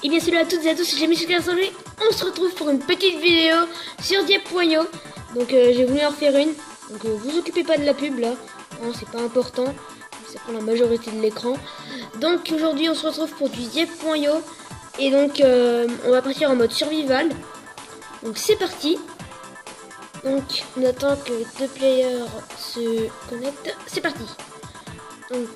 Et bien salut à toutes et à tous, j'ai Michel Garçonnet. On se retrouve pour une petite vidéo sur Diep.io. Donc j'ai voulu en faire une. Donc vous occupez pas de la pub là, hein, c'est pas important. Ça prend la majorité de l'écran. Donc aujourd'hui on se retrouve pour du Diep.io. Et donc on va partir en mode survival. Donc c'est parti. Donc on attend que deux players se connectent. C'est parti. Donc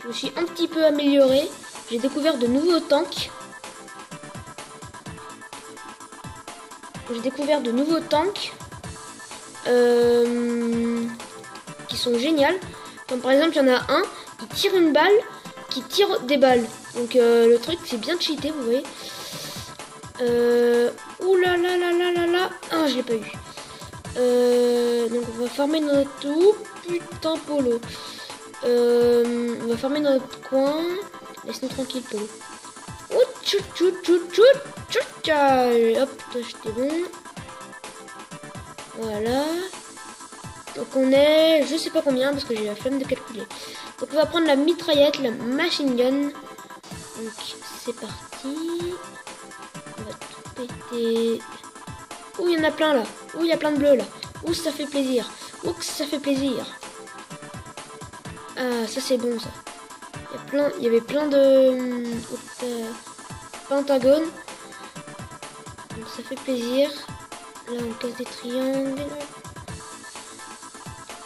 je me suis un petit peu amélioré. J'ai découvert de nouveaux tanks. Qui sont géniaux. Comme par exemple, il y en a un qui tire une balle, qui tire des balles. Donc le truc, c'est bien cheaté, vous voyez. Ouh là là là là là là. Ah, je l'ai pas eu. Donc on va farmer notre tout. Putain, Polo. On va farmer dans notre coin. Laisse-nous tranquille, Polo. Hop, c'était bon. Voilà. Donc on est, je sais pas combien parce que j'ai la flemme de calculer. Donc on va prendre la mitraillette, la machine gun. Donc c'est parti. On va tout péter. Ouh, il y en a plein là. Ouh, il y a plein de bleus là. Ouh, ça fait plaisir. Ouh, ça fait plaisir. Ah, ça c'est bon ça. Il y avait plein de pentagones. Donc ça fait plaisir. Là on casse des triangles.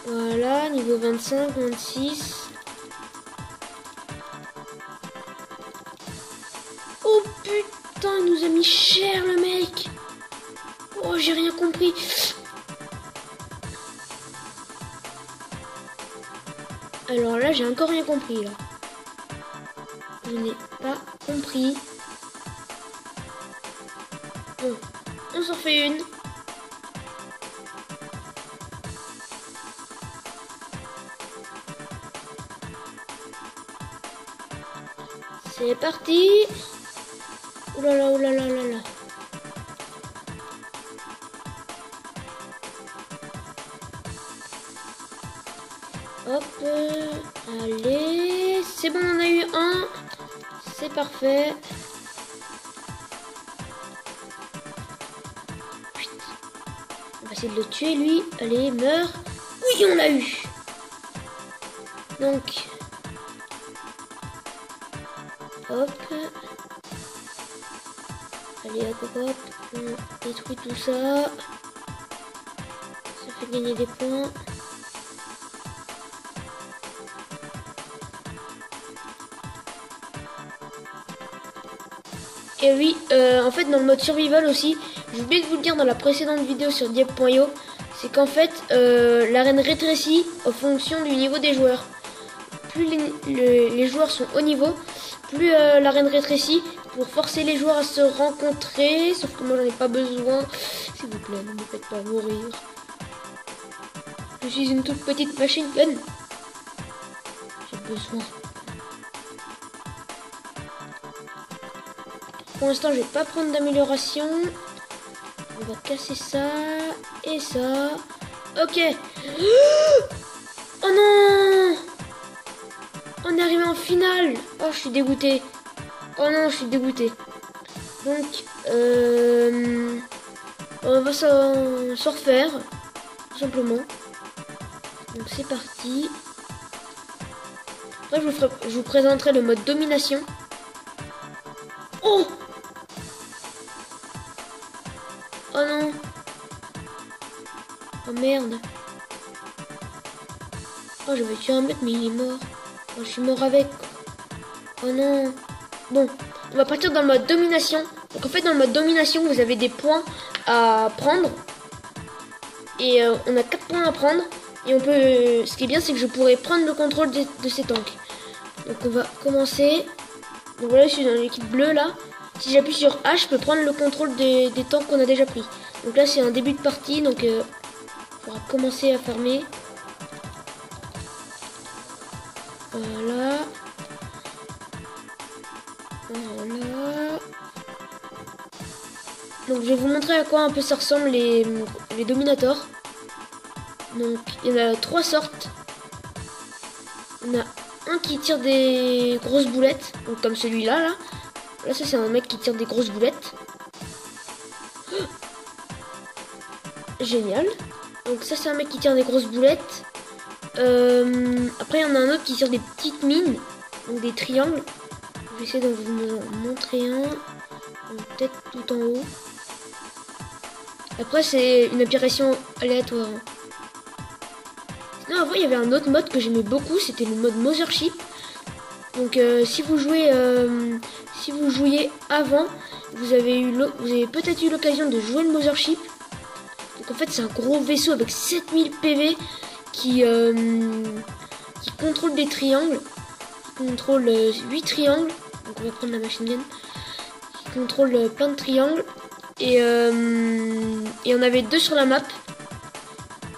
Voilà, niveau 25, 26. Oh putain, il nous a mis cher le mec. Oh, j'ai rien compris. Alors là, j'ai encore rien compris là. Je n'ai pas compris. Bon, on s'en fait une. C'est parti. Ouh là là, ouh là là là là. Hop, allez, c'est bon, on en a eu un. C'est parfait. On va essayer de le tuer lui. Allez, meurs. Oui, on l'a eu. Donc, hop. Allez, hop, hop. On détruit tout ça. Ça fait gagner des points. Et oui, en fait dans le mode survival aussi, j'ai oublié de vous le dire dans la précédente vidéo sur Diep.io, c'est qu'en fait l'arène rétrécit en fonction du niveau des joueurs. Plus les joueurs sont haut niveau, plus l'arène rétrécit pour forcer les joueurs à se rencontrer, sauf que moi j'en ai pas besoin. S'il vous plaît, ne me faites pas mourir. Je suis une toute petite machine gun. J'ai besoin. Pour l'instant, je vais pas prendre d'amélioration. On va casser ça et ça. Ok. Oh non! On est arrivé en finale. Oh, je suis dégoûté. Oh non, je suis dégoûté. Donc, on va s'en refaire, tout simplement. Donc, c'est parti. Après, je vous présenterai le mode domination. Oh! Oh non. Oh merde. Oh, j'avais tué un mec mais il est mort. Oh, je suis mort avec. Oh non. Bon, on va partir dans le mode domination. Donc en fait dans le mode domination vous avez des points à prendre. Et on a 4 points à prendre. Et on peut... Ce qui est bien c'est que je pourrais prendre le contrôle de ces tanks. Donc on va commencer. Donc voilà, je suis dans l'équipe bleue là. Si j'appuie sur H, je peux prendre le contrôle des tanks qu'on a déjà pris. Donc là, c'est un début de partie, donc on va commencer à farmer. Voilà. Voilà. Donc je vais vous montrer à quoi un peu ça ressemble les Dominators. Donc il y en a 3 sortes. On a un qui tire des grosses boulettes, donc comme celui-là là. Là ça c'est un mec qui tire des grosses boulettes. Oh, génial. Donc ça c'est un mec qui tire des grosses boulettes. Après il y en a un autre qui tire des petites mines, donc des triangles. Je vais essayer de vous en montrer un. Peut-être tout en haut. Après c'est une apparition aléatoire. Non, avant il y avait un autre mode que j'aimais beaucoup, c'était le mode Mothership. Donc si vous jouez si vous jouiez avant, vous avez peut-être eu l'occasion de jouer le Mothership. Donc en fait c'est un gros vaisseau avec 7000 PV qui contrôle des triangles, qui contrôle 8 triangles. Donc on va prendre la machine gun. Qui contrôle plein de triangles. Et il y en avait 2 sur la map.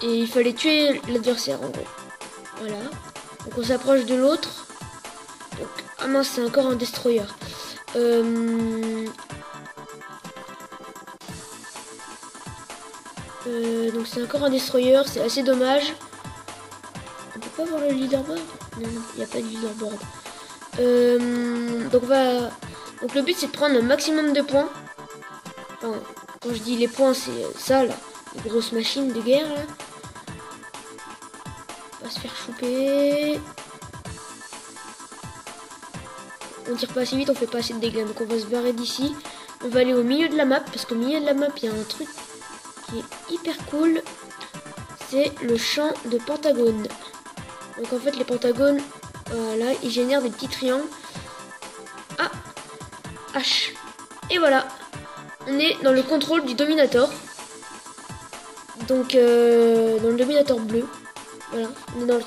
Et il fallait tuer l'adversaire en gros. Voilà. Donc on s'approche de l'autre. Donc, ah mince, c'est encore un destroyer. Donc c'est encore un destroyer, c'est assez dommage. On peut pas voir le leaderboard? Non, il n'y a pas de leaderboard. Donc le but c'est de prendre un maximum de points. Enfin, quand je dis les points, c'est ça là. Les grosses machines de guerre là. On va se faire choper. On tire pas assez vite, on fait pas assez de dégâts. Donc on va se barrer d'ici. On va aller au milieu de la map. Parce qu'au milieu de la map, il y a un truc qui est hyper cool. C'est le champ de pentagones. Donc en fait, les pentagones, voilà, ils génèrent des petits triangles. Ah, H. Et voilà. On est dans le contrôle du Dominator. Donc, dans le Dominator bleu. Voilà, on est dans le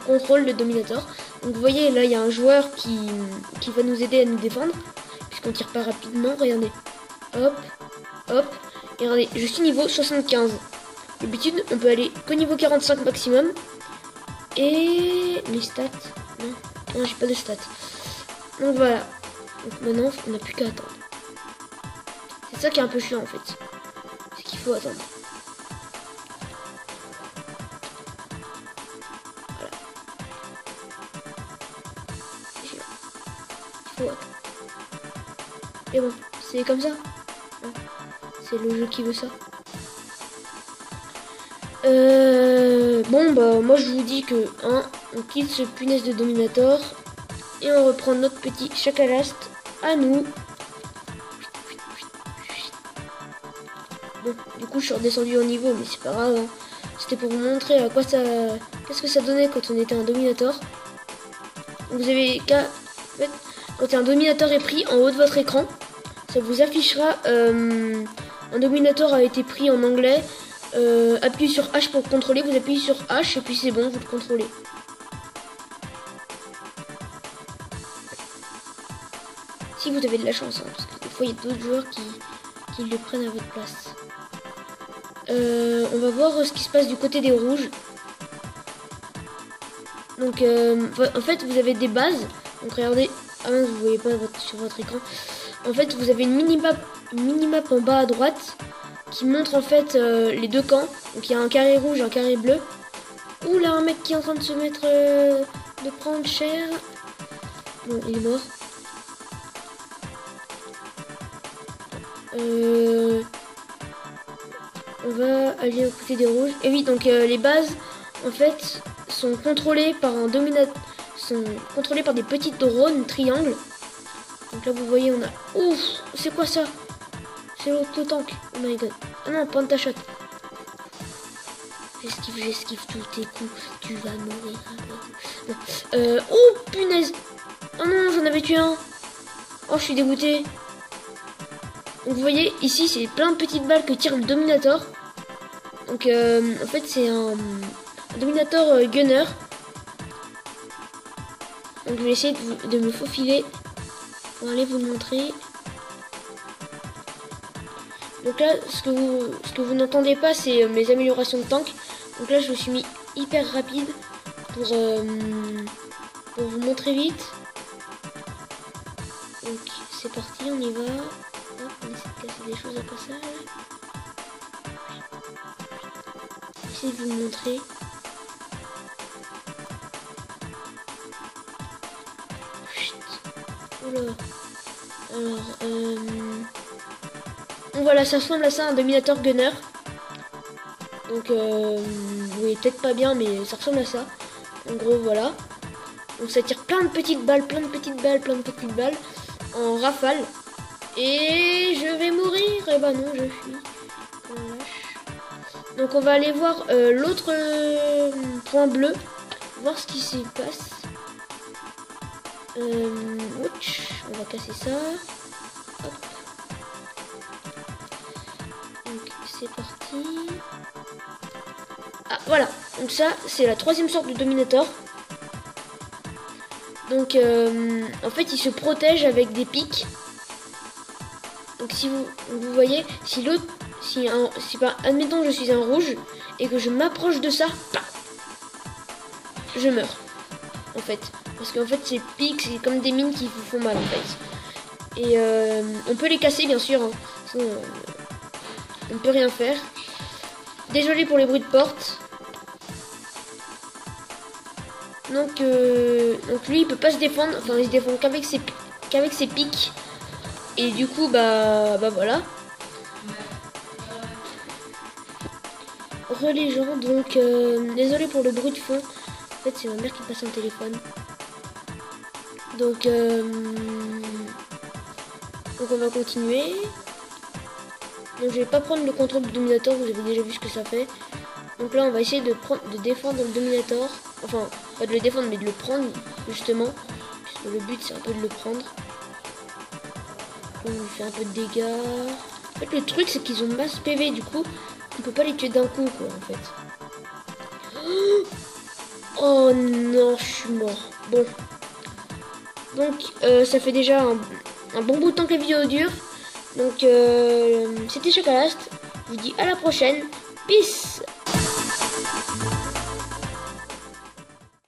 contrôle de Dominator. Donc vous voyez là il y a un joueur qui va nous aider à nous défendre. Puisqu'on tire pas rapidement, regardez. Hop, hop. Et regardez, je suis niveau 75. D'habitude on peut aller qu'au niveau 45 maximum. Et les stats. Non, j'ai pas de stats. Donc voilà. Donc maintenant on n'a plus qu'à attendre. C'est ça qui est un peu chiant en fait. C'est qu'il faut attendre. Et bon, c'est comme ça. C'est le jeu qui veut ça. Bon bah moi je vous dis que on quitte ce punaise de Dominator et on reprend notre petit Chakalast à nous. Bon, du coup je suis redescendu au niveau, mais c'est pas grave. Hein. C'était pour vous montrer à quoi ça, qu'est-ce que ça donnait quand on était un Dominator. Vous avez qu'à, en fait, quand un Dominator est pris en haut de votre écran, ça vous affichera un Dominator a été pris en anglais. Appuyez sur H pour contrôler, vous appuyez sur H et puis c'est bon, vous le contrôlez. Si vous avez de la chance, hein, parce que des fois il y a d'autres joueurs qui le prennent à votre place. On va voir ce qui se passe du côté des rouges. Donc en fait vous avez des bases. Donc regardez, ah non, vous voyez pas sur votre écran. En fait vous avez une minimap en bas à droite qui montre en fait les deux camps. Donc il y a un carré rouge, un carré bleu. Ouh là, un mec qui est en train de se mettre de prendre cher. Bon, il est mort. On va aller au côté des rouges. Et oui, donc les bases en fait sont contrôlées par un dominateur, sont contrôlées par des petites drones triangles. Donc là vous voyez on a, ouf, c'est quoi ça? C'est l'auto-tank. Oh my god. Ah non, Pentashot. J'esquive tous tes coups. Tu vas mourir. Oh punaise. Oh non, j'en avais tué un. Oh, je suis dégoûté. Donc vous voyez, ici c'est plein de petites balles que tire le Dominator. Donc en fait c'est un Dominator gunner. Donc je vais essayer de me faufiler pour aller vous montrer. Donc là, ce que vous n'entendez pas, c'est mes améliorations de tank. Donc là, je me suis mis hyper rapide pour vous montrer vite. Donc c'est parti, on y va. Hop, on essaie de casser des des choses à passage. J'essaie de vous le montrer. Chut. Oula. Alors, voilà, ça ressemble à ça, un dominateur gunner. Donc, oui, peut-être pas bien, mais ça ressemble à ça. En gros, voilà. Donc, ça tire plein de petites balles, en rafale. Et je vais mourir. Et bah non, je fuis. Donc, on va aller voir l'autre point bleu. Voir ce qui s'y passe. Ouch, on va casser ça. Hop. Donc, c'est parti. Ah, voilà. Donc ça, c'est la troisième sorte de Dominator. Donc, en fait, il se protège avec des pics. Donc, si vous voyez, si l'autre, si admettons je suis un rouge et que je m'approche de ça, je meurs. En fait, parce qu'en fait, ces pics, c'est comme des mines qui vous font mal, en fait. Et on peut les casser, bien sûr. Hein. Sinon, on ne peut rien faire. Désolé pour les bruits de porte. Donc lui il peut pas se défendre, enfin il se défend qu'avec ses pics. Et du coup bah voilà. Les gens, donc désolé pour le bruit de fond. En fait c'est ma mère qui passe un téléphone. Donc on va continuer. Donc je vais pas prendre le contrôle du Dominator, vous avez déjà vu ce que ça fait. Donc là on va essayer de défendre le Dominator. Enfin, pas de le défendre, mais de le prendre, justement. Puisque le but, c'est un peu de le prendre. On lui fait un peu de dégâts. En fait, le truc, c'est qu'ils ont masse PV, du coup, on peut pas les tuer d'un coup, quoi, en fait. Oh non, je suis mort. Bon. Donc, ça fait déjà un bon bout de temps que la vidéo dure. Donc, c'était Chocolast. Je vous dis à la prochaine. Peace!